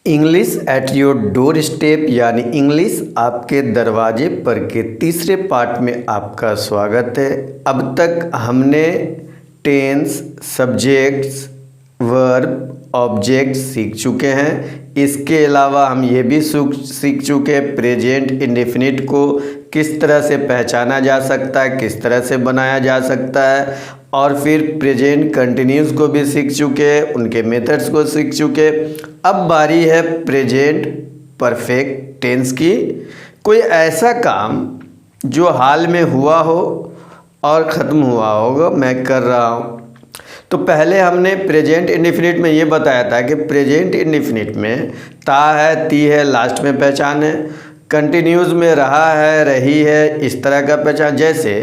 English at your door step यानी English आपके दरवाजे पर के तीसरे पार्ट में आपका स्वागत है। अब तक हमने टेंस, सब्जेक्ट्स, वर्ब, ऑब्जेक्ट सीख चुके हैं। इसके अलावा हम ये भी सीख चुके हैं प्रेजेंट इंडेफिनिट को किस तरह से पहचाना जा सकता है, किस तरह से बनाया जा सकता है, और फिर प्रेजेंट कंटिन्यूस को भी सीख चुके हैं, उनके मेथड्स को सीख चुके। अब बारी है प्रेजेंट परफेक्ट टेंस की। कोई ऐसा काम जो हाल में हुआ हो और ख़त्म हुआ होगा, मैं कर रहा हूँ। तो पहले हमने प्रेजेंट इंडेफिनिट में ये बताया था कि प्रेजेंट इंडेफिनिट में ता है, ती है, लास्ट में पहचान है। कंटिन्यूस में रहा है, रही है, इस तरह का पहचान। जैसे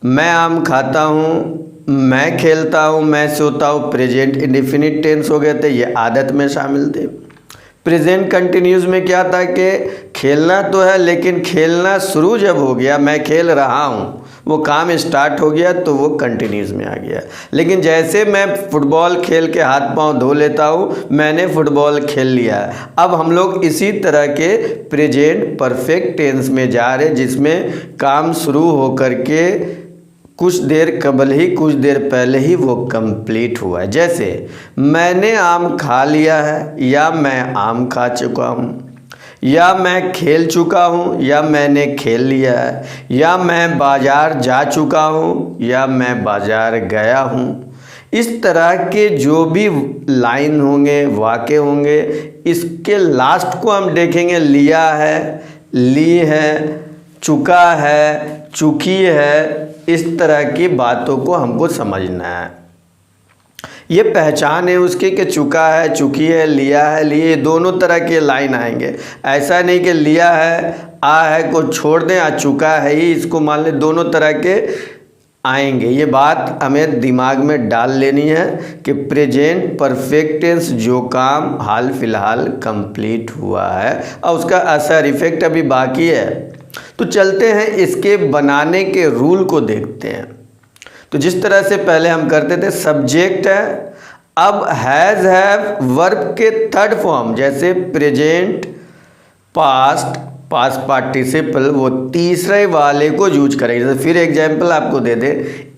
मैं आम खाता हूँ, मैं खेलता हूँ, मैं सोता हूँ, प्रेजेंट इंडेफिनिट टेंस हो गए थे, ये आदत में शामिल थे। प्रेजेंट कंटिन्यूस में क्या था कि खेलना तो है, लेकिन खेलना शुरू जब हो गया, मैं खेल रहा हूँ, वो काम स्टार्ट हो गया, तो वो कंटिन्यूस में आ गया। लेकिन जैसे मैं फुटबॉल खेल के हाथ पांव धो लेता हूँ, मैंने फुटबॉल खेल लिया। अब हम लोग इसी तरह के प्रेजेंट परफेक्ट टेंस में जा रहे, जिसमें काम शुरू हो करके कुछ देर कबल ही, कुछ देर पहले ही वो कंप्लीट हुआ है। जैसे मैंने आम खा लिया है, या मैं आम खा चुका हूँ, या मैं खेल चुका हूँ, या मैंने खेल लिया है, या मैं बाज़ार जा चुका हूँ, या मैं बाज़ार गया हूँ। इस तरह के जो भी लाइन होंगे, वाक्य होंगे, इसके लास्ट को हम देखेंगे लिया है, ली है, चुका है, चुकी है। इस तरह की बातों को हमको समझना है। ये पहचान है उसकी कि चुका है, चुकी है, लिया है, लिए, दोनों तरह के लाइन आएंगे। ऐसा नहीं कि लिया है, आ है को छोड़ दें, आ चुका है ही इसको मान लें, दोनों तरह के आएंगे। ये बात हमें दिमाग में डाल लेनी है कि प्रेजेंट परफेक्ट टेंस जो काम हाल फिलहाल कंप्लीट हुआ है और उसका असर इफेक्ट अभी बाकी है। तो चलते हैं इसके बनाने के रूल को देखते हैं। तो जिस तरह से पहले हम करते थे, सब्जेक्ट है, अब हैज़ हैव वर्ब के थर्ड फॉर्म जैसे प्रेजेंट, पास्ट, पास्ट पार्टिसिपल, वो तीसरे वाले को यूज करेंगे। जैसे फिर एग्जाम्पल आपको दे दे,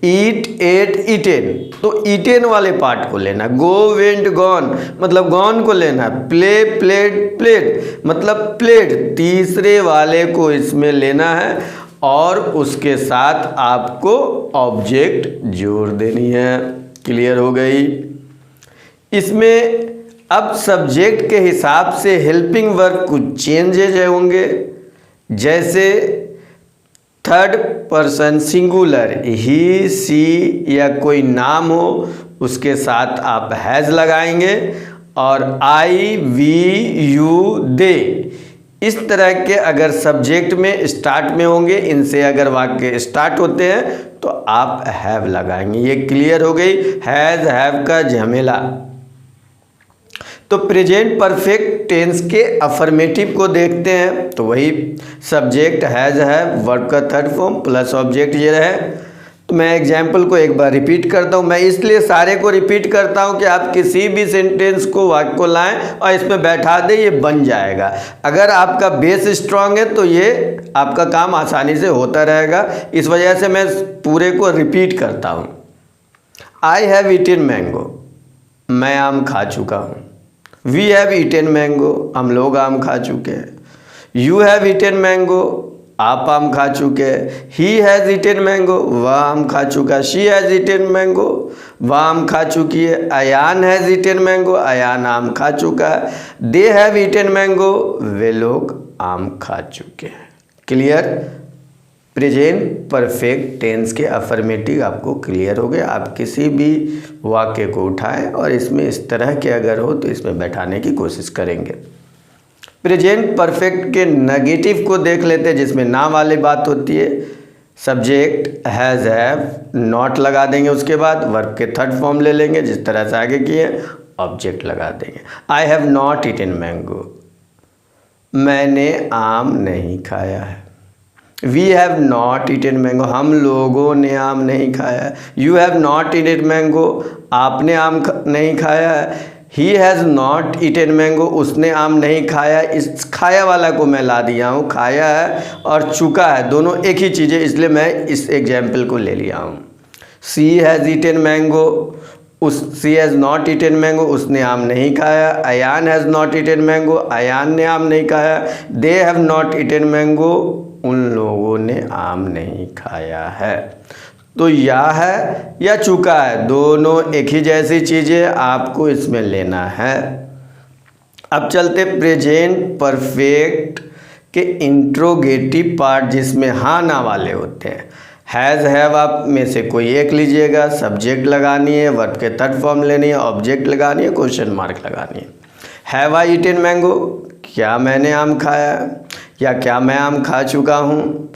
ईट, एट, ईटेन, तो ईटेन वाले पार्ट को लेना। गो, वेंट, गॉन, मतलब गॉन को लेना। प्ले, प्लेड, प्लेड, मतलब प्लेड, तीसरे वाले को इसमें लेना है, और उसके साथ आपको ऑब्जेक्ट जोड़ देनी है। क्लियर हो गई। इसमें अब सब्जेक्ट के हिसाब से हेल्पिंग वर्ब कुछ चेंजेज होंगे। जैसे थर्ड पर्सन सिंगुलर, ही, सी या कोई नाम हो, उसके साथ आप हैज़ लगाएंगे, और आई, वी, यू, दे, इस तरह के अगर सब्जेक्ट में स्टार्ट में होंगे, इनसे अगर वाक्य स्टार्ट होते हैं तो आप हैव लगाएंगे। ये क्लियर हो गई हैज़ हैव का झमेला। तो प्रेजेंट परफेक्ट टेंस के अफर्मेटिव को देखते हैं। तो वही सब्जेक्ट हैज़ हैव, वर्ब का थर्ड फॉर्म प्लस ऑब्जेक्ट ये रहे। तो मैं एग्जाम्पल को एक बार रिपीट करता हूँ। मैं इसलिए सारे को रिपीट करता हूँ कि आप किसी भी सेंटेंस को, वाक्य को लाएं और इसमें बैठा दें, ये बन जाएगा। अगर आपका बेस स्ट्रांग है तो ये आपका काम आसानी से होता रहेगा। इस वजह से मैं पूरे को रिपीट करता हूँ। आई हैव ईटेन मैंगो, मैं आम खा चुका हूँ। वी हैव ईटेन मैंगो, हम लोग आम खा चुके हैं। यू हैव ईटेन मैंगो, आप आम खा चुके हैं। ही हैज़ ईटेन मैंगो, वह आम खा चुका। शी हैज़ ईटेन मैंगो, वह आम खा चुकी है। Ayan has eaten mango, Ayan आम खा चुका है। दे हैव ईटेन मैंगो, वे लोग आम खा चुके हैं। क्लियर। प्रेजेंट परफेक्ट टेंस के अफर्मेटिव आपको क्लियर हो गए। आप किसी भी वाक्य को उठाएं और इसमें इस तरह के अगर हो तो इसमें बैठाने की कोशिश करेंगे। प्रेजेंट परफेक्ट के नेगेटिव को देख लेते हैं, जिसमें ना वाली बात होती है। सब्जेक्ट हैज़ हैव, नॉट लगा देंगे, उसके बाद वर्ब के थर्ड फॉर्म ले लेंगे जिस तरह से आगे किए, ऑब्जेक्ट लगा देंगे। I have not eaten mango, मैंने आम नहीं खाया है। We have not eaten mango, हम लोगों ने आम नहीं खाया है। You have not eaten mango, आपने आम नहीं खाया है। He has not eaten mango, उसने आम नहीं खाया। इस खाया वाला को मैं ला दिया हूँ, खाया है और चुका है दोनों एक ही चीज़ है, इसलिए मैं इस एग्जाम्पल को ले लिया हूँ। She has eaten mango, she has not eaten mango, उसने आम नहीं खाया। Ayan has not eaten mango, Ayan ने आम नहीं खाया। They have not eaten mango, उन लोगों ने आम नहीं खाया है। तो या है या चुका है, दोनों एक ही जैसी चीज़ें आपको इसमें लेना है। अब चलते प्रेजेंट परफेक्ट के इंट्रोगेटिव पार्ट जिसमें हाँ ना वाले होते हैं। हैज़ हैव आप में से कोई एक लीजिएगा, सब्जेक्ट लगानी है, वर्ब के थर्ड फॉर्म लेनी है, ऑब्जेक्ट लगानी है, क्वेश्चन मार्क लगानी है। हैव आई ईटेन मैंगो, क्या मैंने आम खाया या क्या मैं आम खा चुका हूँ।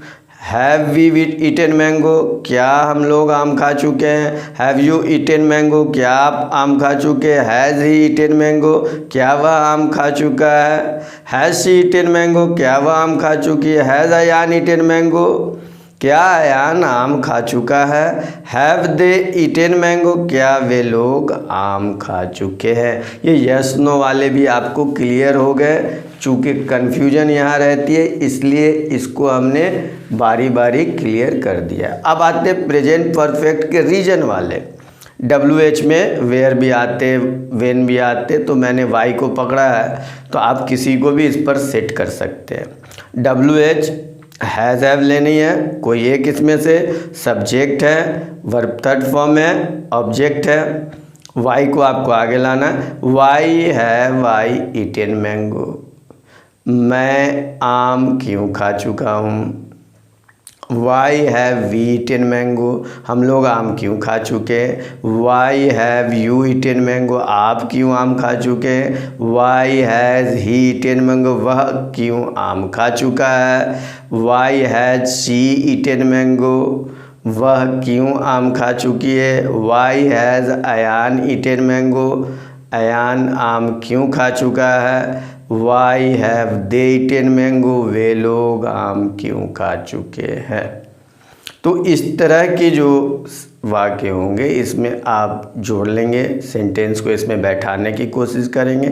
हैव वी ईटेन मैंगो, क्या हम लोग आम खा चुके हैं। हैव यू ईटेन मैंगो, क्या आप आम खा चुके हैं। हैज़ ही ईटेन मैंगो, क्या वह आम खा चुका है। हैज़ शी ईटेन मैंगो, क्या वह आम खा चुकी है। हैज़ अयान ईटेन मैंगो, क्या अयान आम खा चुका है। हैव दे ईटेन मैंगो, क्या वे लोग आम खा चुके हैं। ये यस नो वाले भी आपको क्लियर हो गए, चूँकि कन्फ्यूजन यहाँ रहती है इसलिए इसको हमने बारी बारी क्लियर कर दिया। अब आते हैं प्रेजेंट परफेक्ट के रीजन वाले। WH में वेयर भी आते, वेन भी आते, तो मैंने वाई को पकड़ा है, तो आप किसी को भी इस पर सेट कर सकते हैं। WH हैज़ हैव लेनी है, कोई एक इसमें से, सब्जेक्ट है, वर्ब थर्ड फॉर्म है, ऑब्जेक्ट है। वाई को आपको आगे लाना है। Why have I eaten mango, मैं आम क्यों खा चुका हूँ। Why have we eaten mango, हम लोग आम क्यों खा चुके हैं। Why have you eaten mango, आप क्यों आम खा चुके हैं। Why has he eaten mango, वह क्यों आम खा चुका है। Why has she eaten mango, वह क्यों आम खा चुकी है। Why has Ayan eaten mango, Ayan आम क्यों खा चुका है। Why have they eaten mango, वे लोग आम क्यों खा चुके हैं। तो इस तरह की जो वाक्य होंगे इसमें आप जोड़ लेंगे, सेंटेंस को इसमें बैठाने की कोशिश करेंगे।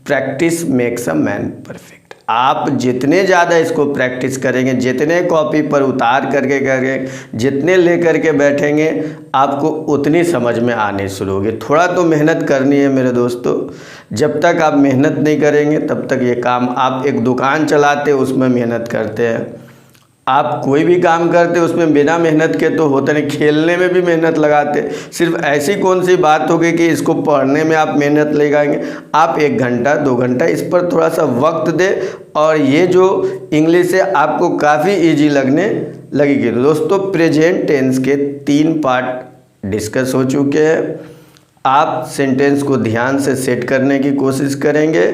Practice makes a man perfect. आप जितने ज़्यादा इसको प्रैक्टिस करेंगे, जितने कॉपी पर उतार करके करेंगे, जितने ले करके बैठेंगे, आपको उतनी समझ में आने शुरू होगी। थोड़ा तो मेहनत करनी है मेरे दोस्तों, जब तक आप मेहनत नहीं करेंगे तब तक ये काम, आप एक दुकान चलाते उसमें मेहनत करते हैं, आप कोई भी काम करते उसमें बिना मेहनत के तो होता नहीं। खेलने में भी मेहनत लगाते, सिर्फ ऐसी कौन सी बात होगी कि इसको पढ़ने में आप मेहनत लगाएंगे। आप 1 घंटा 2 घंटा इस पर थोड़ा सा वक्त दें और ये जो इंग्लिश है आपको काफ़ी इजी लगने लगेगी। दोस्तों प्रेजेंट टेंस के 3 पार्ट डिस्कस हो चुके हैं। आप सेंटेंस को ध्यान से सेट करने की कोशिश करेंगे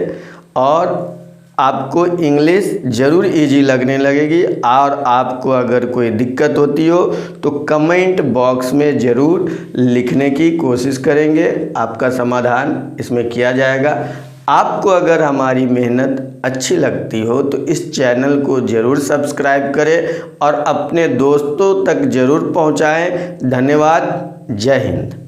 और आपको इंग्लिश ज़रूर इजी लगने लगेगी। और आपको अगर कोई दिक्कत होती हो तो कमेंट बॉक्स में ज़रूर लिखने की कोशिश करेंगे, आपका समाधान इसमें किया जाएगा। आपको अगर हमारी मेहनत अच्छी लगती हो तो इस चैनल को ज़रूर सब्सक्राइब करें और अपने दोस्तों तक ज़रूर पहुंचाएं। धन्यवाद। जय हिंद।